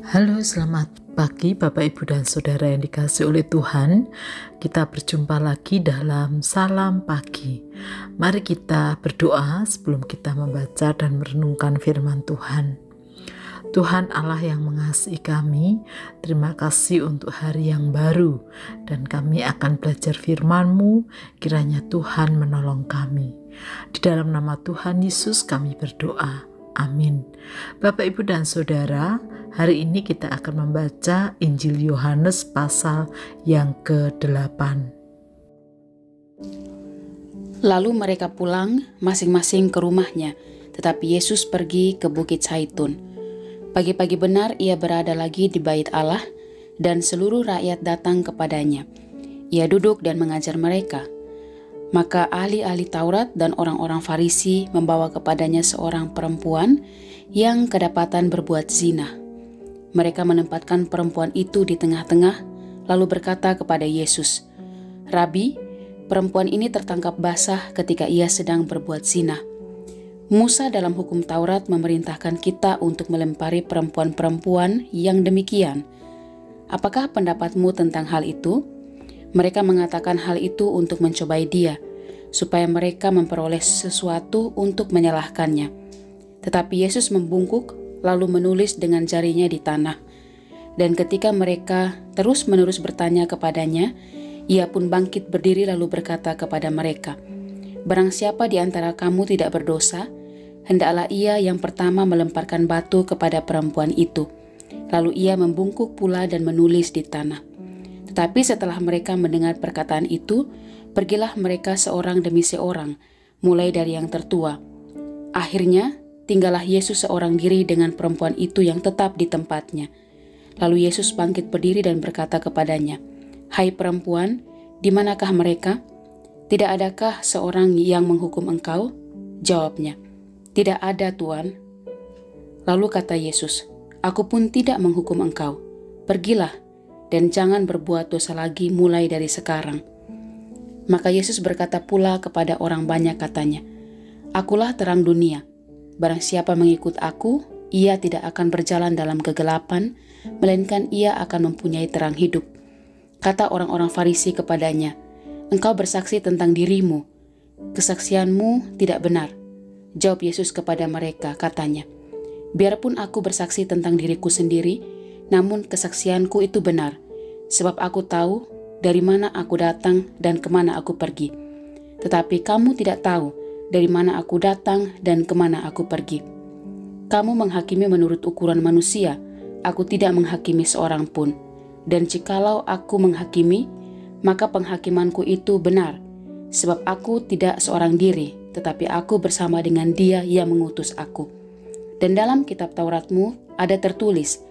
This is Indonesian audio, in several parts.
Halo, selamat pagi Bapak, Ibu, dan Saudara yang dikasihi oleh Tuhan. Kita berjumpa lagi dalam Salam Pagi. Mari kita berdoa sebelum kita membaca dan merenungkan firman Tuhan. Tuhan Allah yang mengasihi kami, terima kasih untuk hari yang baru, dan kami akan belajar firman-Mu. Kiranya Tuhan menolong kami. Di dalam nama Tuhan Yesus kami berdoa. Amin. Bapak, Ibu, dan Saudara, hari ini kita akan membaca Injil Yohanes pasal yang ke-8. Lalu mereka pulang masing-masing ke rumahnya, tetapi Yesus pergi ke Bukit Zaitun. Pagi-pagi benar ia berada lagi di bait Allah, dan seluruh rakyat datang kepadanya. Ia duduk dan mengajar mereka. Maka ahli-ahli Taurat dan orang-orang Farisi membawa kepadanya seorang perempuan yang kedapatan berbuat zina. Mereka menempatkan perempuan itu di tengah-tengah, lalu berkata kepada Yesus, "Rabi, perempuan ini tertangkap basah ketika ia sedang berbuat zina. Musa dalam hukum Taurat memerintahkan kita untuk melempari perempuan-perempuan yang demikian. Apakah pendapatmu tentang hal itu?" Mereka mengatakan hal itu untuk mencobai dia, supaya mereka memperoleh sesuatu untuk menyalahkannya. Tetapi Yesus membungkuk, lalu menulis dengan jarinya di tanah. Dan ketika mereka terus-menerus bertanya kepadanya, ia pun bangkit berdiri lalu berkata kepada mereka, "Barang siapa di antara kamu tidak berdosa, hendaklah ia yang pertama melemparkan batu kepada perempuan itu." Lalu ia membungkuk pula dan menulis di tanah. Tetapi setelah mereka mendengar perkataan itu, pergilah mereka seorang demi seorang, mulai dari yang tertua. Akhirnya, tinggallah Yesus seorang diri dengan perempuan itu yang tetap di tempatnya. Lalu Yesus bangkit berdiri dan berkata kepadanya, "Hai perempuan, di manakah mereka? Tidak adakah seorang yang menghukum engkau?" Jawabnya, "Tidak ada, Tuan." Lalu kata Yesus, "Aku pun tidak menghukum engkau. Pergilah, dan jangan berbuat dosa lagi mulai dari sekarang." Maka Yesus berkata pula kepada orang banyak katanya, "Akulah terang dunia. Barang siapa mengikut aku, ia tidak akan berjalan dalam kegelapan, melainkan ia akan mempunyai terang hidup." Kata orang-orang Farisi kepadanya, "Engkau bersaksi tentang dirimu. Kesaksianmu tidak benar." Jawab Yesus kepada mereka, katanya, "Biarpun aku bersaksi tentang diriku sendiri, namun kesaksianku itu benar, sebab aku tahu dari mana aku datang dan kemana aku pergi. Tetapi kamu tidak tahu dari mana aku datang dan kemana aku pergi. Kamu menghakimi menurut ukuran manusia, aku tidak menghakimi seorang pun. Dan jikalau aku menghakimi, maka penghakimanku itu benar, sebab aku tidak seorang diri, tetapi aku bersama dengan Dia yang mengutus aku. Dan dalam kitab Tauratmu ada tertulis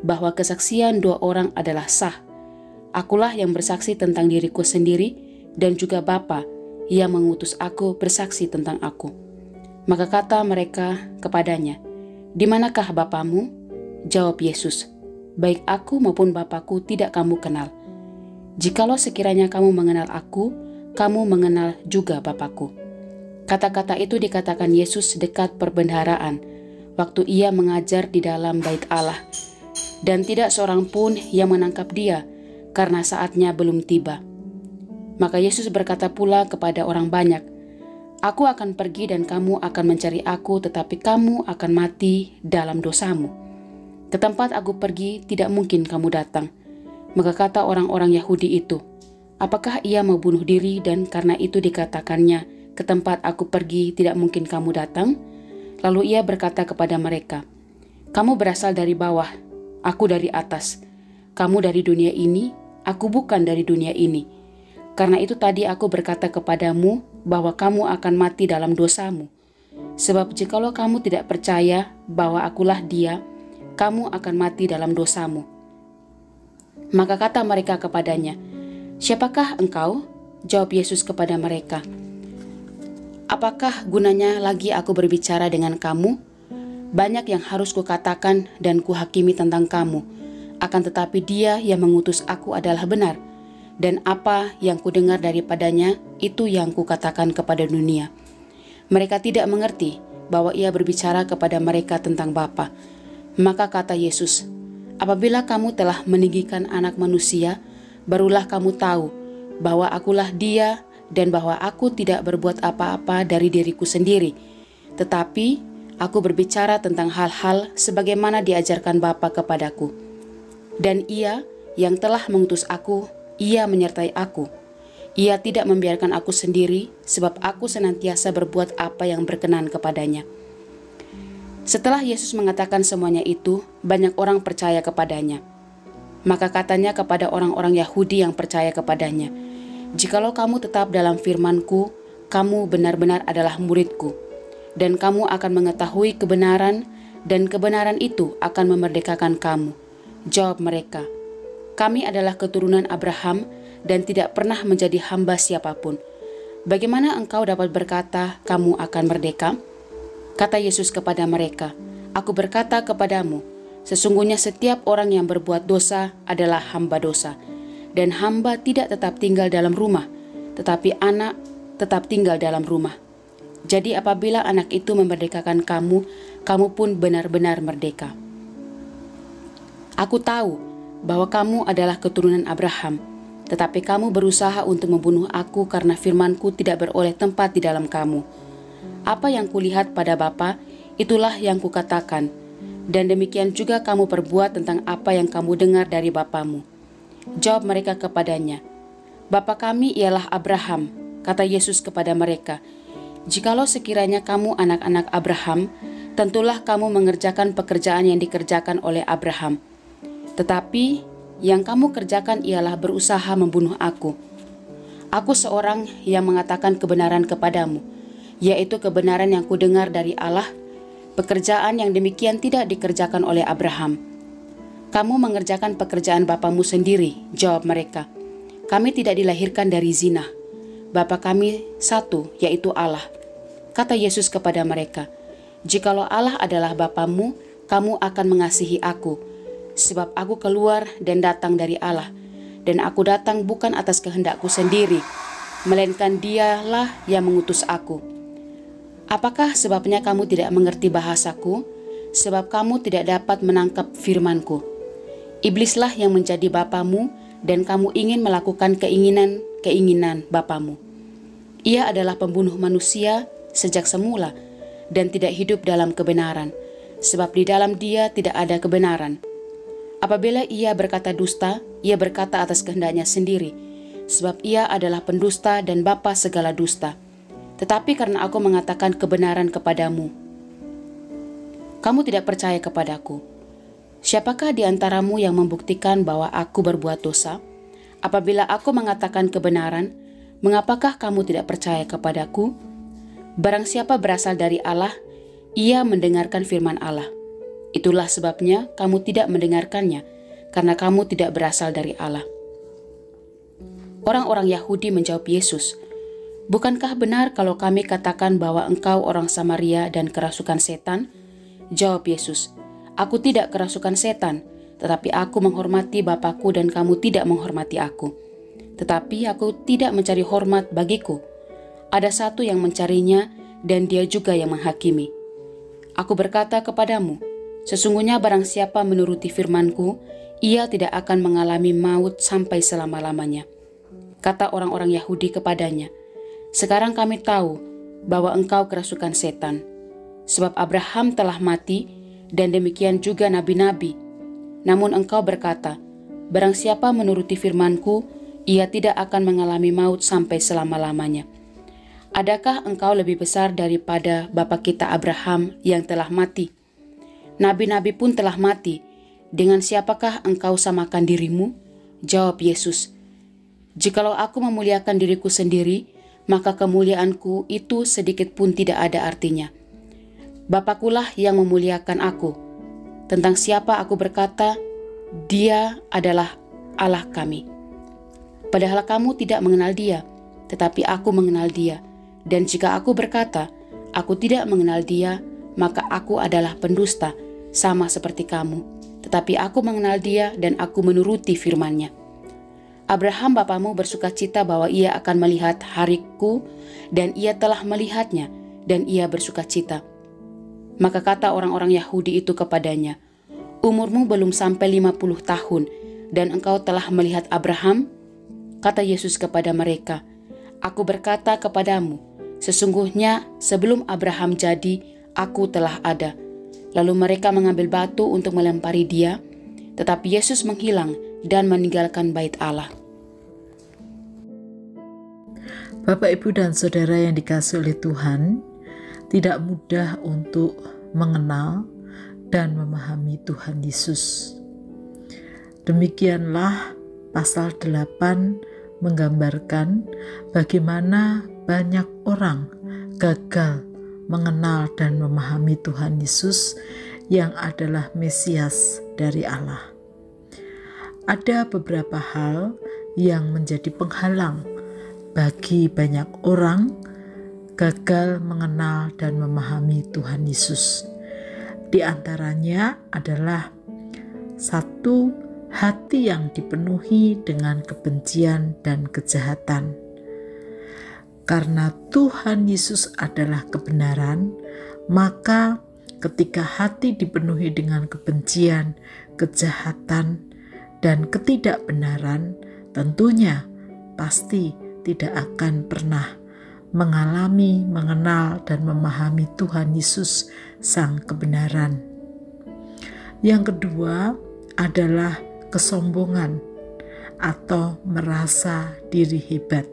bahwa kesaksian dua orang adalah sah. Akulah yang bersaksi tentang diriku sendiri, dan juga Bapa yang mengutus aku bersaksi tentang aku." Maka kata mereka kepadanya, "Di manakah Bapamu?" Jawab Yesus, "Baik aku maupun Bapakku tidak kamu kenal. Jikalau sekiranya kamu mengenal aku, kamu mengenal juga Bapakku." Kata-kata itu dikatakan Yesus dekat perbendaharaan, waktu ia mengajar di dalam bait Allah. Dan tidak seorang pun yang menangkap dia, karena saatnya belum tiba. Maka Yesus berkata pula kepada orang banyak, "Aku akan pergi dan kamu akan mencari aku, tetapi kamu akan mati dalam dosamu. Ke tempat aku pergi tidak mungkin kamu datang." Maka kata orang-orang Yahudi itu, "Apakah ia mau bunuh diri dan karena itu dikatakannya, ke tempat aku pergi tidak mungkin kamu datang?" Lalu ia berkata kepada mereka, "Kamu berasal dari bawah, aku dari atas. Kamu dari dunia ini, aku bukan dari dunia ini. Karena itu tadi aku berkata kepadamu bahwa kamu akan mati dalam dosamu. Sebab jikalau kamu tidak percaya bahwa akulah Dia, kamu akan mati dalam dosamu." Maka kata mereka kepadanya, "Siapakah engkau?" Jawab Yesus kepada mereka, "Apakah gunanya lagi aku berbicara dengan kamu? Banyak yang harus kukatakan dan kuhakimi tentang kamu, akan tetapi Dia yang mengutus aku adalah benar, dan apa yang kudengar daripadanya itu yang kukatakan kepada dunia." Mereka tidak mengerti bahwa ia berbicara kepada mereka tentang Bapa. Maka kata Yesus, Apabila kamu telah meninggikan Anak Manusia, barulah kamu tahu bahwa akulah Dia dan bahwa aku tidak berbuat apa-apa dari diriku sendiri, tetapi aku berbicara tentang hal-hal sebagaimana diajarkan Bapa kepadaku. Dan Ia yang telah mengutus aku, Ia menyertai aku. Ia tidak membiarkan aku sendiri, sebab aku senantiasa berbuat apa yang berkenan kepadanya. Setelah Yesus mengatakan semuanya itu, banyak orang percaya kepadanya. Maka katanya kepada orang-orang Yahudi yang percaya kepadanya, "Jikalau kamu tetap dalam firman-Ku, kamu benar-benar adalah murid-Ku, dan kamu akan mengetahui kebenaran, dan kebenaran itu akan memerdekakan kamu." Jawab mereka, "Kami adalah keturunan Abraham dan tidak pernah menjadi hamba siapapun. Bagaimana engkau dapat berkata kamu akan merdeka?" Kata Yesus kepada mereka, "Aku berkata kepadamu, sesungguhnya setiap orang yang berbuat dosa adalah hamba dosa, dan hamba tidak tetap tinggal dalam rumah, tetapi anak tetap tinggal dalam rumah. Jadi apabila anak itu memerdekakan kamu, kamu pun benar-benar merdeka. Aku tahu bahwa kamu adalah keturunan Abraham, tetapi kamu berusaha untuk membunuh aku karena firman-Ku tidak beroleh tempat di dalam kamu. Apa yang kulihat pada Bapa, itulah yang kukatakan, dan demikian juga kamu perbuat tentang apa yang kamu dengar dari bapamu." Jawab mereka kepadanya, "Bapa kami ialah Abraham." Kata Yesus kepada mereka, "Jikalau sekiranya kamu anak-anak Abraham, tentulah kamu mengerjakan pekerjaan yang dikerjakan oleh Abraham. Tetapi yang kamu kerjakan ialah berusaha membunuh aku. Aku seorang yang mengatakan kebenaran kepadamu, yaitu kebenaran yang kudengar dari Allah. Pekerjaan yang demikian tidak dikerjakan oleh Abraham. Kamu mengerjakan pekerjaan bapamu sendiri." Jawab mereka, "Kami tidak dilahirkan dari zina. Bapa kami satu, yaitu Allah." Kata Yesus kepada mereka, "Jikalau Allah adalah Bapamu, kamu akan mengasihi aku, sebab aku keluar dan datang dari Allah, dan aku datang bukan atas kehendakku sendiri, melainkan Dialah yang mengutus aku. Apakah sebabnya kamu tidak mengerti bahasaku? Sebab kamu tidak dapat menangkap firman-Ku. Iblislah yang menjadi bapamu, dan kamu ingin melakukan keinginan bapamu. Ia adalah pembunuh manusia sejak semula, dan tidak hidup dalam kebenaran, sebab di dalam dia tidak ada kebenaran. Apabila ia berkata dusta, ia berkata atas kehendaknya sendiri, sebab ia adalah pendusta dan bapa segala dusta. Tetapi karena aku mengatakan kebenaran kepadamu, kamu tidak percaya kepadaku. Siapakah di antaramu yang membuktikan bahwa aku berbuat dosa? Apabila aku mengatakan kebenaran, mengapakah kamu tidak percaya kepadaku? Barang siapa berasal dari Allah, ia mendengarkan firman Allah. Itulah sebabnya kamu tidak mendengarkannya, karena kamu tidak berasal dari Allah." Orang-orang Yahudi menjawab Yesus, "Bukankah benar kalau kami katakan bahwa engkau orang Samaria dan kerasukan setan?" Jawab Yesus, "Aku tidak kerasukan setan, tetapi aku menghormati Bapakku dan kamu tidak menghormati aku. Tetapi aku tidak mencari hormat bagiku. Ada satu yang mencarinya, dan dia juga yang menghakimi. Aku berkata kepadamu, sesungguhnya barang siapa menuruti firman-Ku, ia tidak akan mengalami maut sampai selama-lamanya." Kata orang-orang Yahudi kepadanya, "Sekarang kami tahu bahwa engkau kerasukan setan, sebab Abraham telah mati, dan demikian juga nabi-nabi. Namun engkau berkata, barang siapa menuruti firman-Ku, ia tidak akan mengalami maut sampai selama-lamanya. Adakah engkau lebih besar daripada bapa kita Abraham yang telah mati? Nabi-nabi pun telah mati. Dengan siapakah engkau samakan dirimu?" Jawab Yesus, "Jikalau aku memuliakan diriku sendiri, maka kemuliaanku itu sedikit pun tidak ada artinya. Bapakulah yang memuliakan aku. Tentang siapa aku berkata, Dia adalah Allah kami. Padahal kamu tidak mengenal Dia, tetapi aku mengenal Dia. Dan jika aku berkata, aku tidak mengenal Dia, maka aku adalah pendusta, sama seperti kamu. Tetapi aku mengenal Dia dan aku menuruti firman-Nya. Abraham bapamu bersukacita bahwa ia akan melihat hariku, dan ia telah melihatnya, dan ia bersukacita." Maka kata orang-orang Yahudi itu kepadanya, umurmu belum sampai 50 tahun, dan engkau telah melihat Abraham?" Kata Yesus kepada mereka, "Aku berkata kepadamu, sesungguhnya sebelum Abraham jadi, Aku telah ada." Lalu mereka mengambil batu untuk melempari dia, tetapi Yesus menghilang dan meninggalkan bait Allah. Bapak, Ibu, dan Saudara yang dikasihi oleh Tuhan, tidak mudah untuk mengenal dan memahami Tuhan Yesus. Demikianlah pasal 8 menggambarkan bagaimana banyak orang gagal mengenal dan memahami Tuhan Yesus yang adalah Mesias dari Allah. Ada beberapa hal yang menjadi penghalang bagi banyak orang gagal mengenal dan memahami Tuhan Yesus. Di antaranya adalah satu, hati yang dipenuhi dengan kebencian dan kejahatan. Karena Tuhan Yesus adalah kebenaran, maka ketika hati dipenuhi dengan kebencian, kejahatan, dan ketidakbenaran, tentunya pasti tidak akan pernah mengalami, mengenal, dan memahami Tuhan Yesus, Sang Kebenaran. Yang kedua adalah kesombongan atau merasa diri hebat,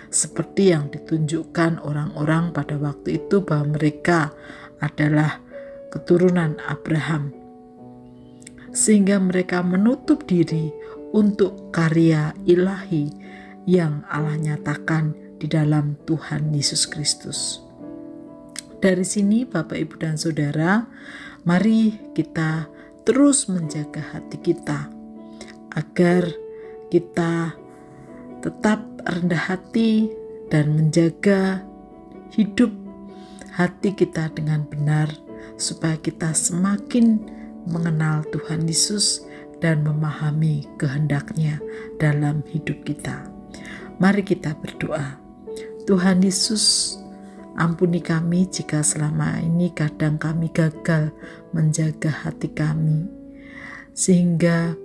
seperti yang ditunjukkan orang-orang pada waktu itu bahwa mereka adalah keturunan Abraham, sehingga mereka menutup diri untuk karya ilahi yang Allah nyatakan di dalam Tuhan Yesus Kristus. Dari sini Bapak, Ibu, dan Saudara, mari kita terus menjaga hati kita agar kita tetap rendah hati dan menjaga hidup hati kita dengan benar, supaya kita semakin mengenal Tuhan Yesus dan memahami kehendak-Nya dalam hidup kita. Mari kita berdoa. Tuhan Yesus, ampuni kami jika selama ini kadang kami gagal menjaga hati kami, sehingga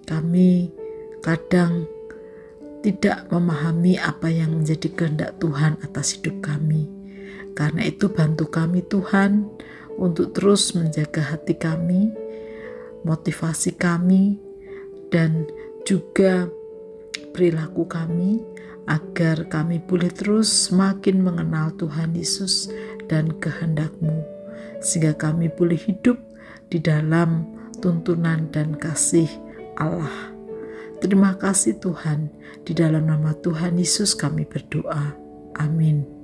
kami kadang tidak memahami apa yang menjadi kehendak Tuhan atas hidup kami. Karena itu bantu kami Tuhan untuk terus menjaga hati kami, motivasi kami, dan juga perilaku kami, agar kami boleh terus semakin mengenal Tuhan Yesus dan kehendak-Mu, sehingga kami boleh hidup di dalam tuntunan dan kasih Allah. Terima kasih Tuhan, di dalam nama Tuhan Yesus kami berdoa. Amin.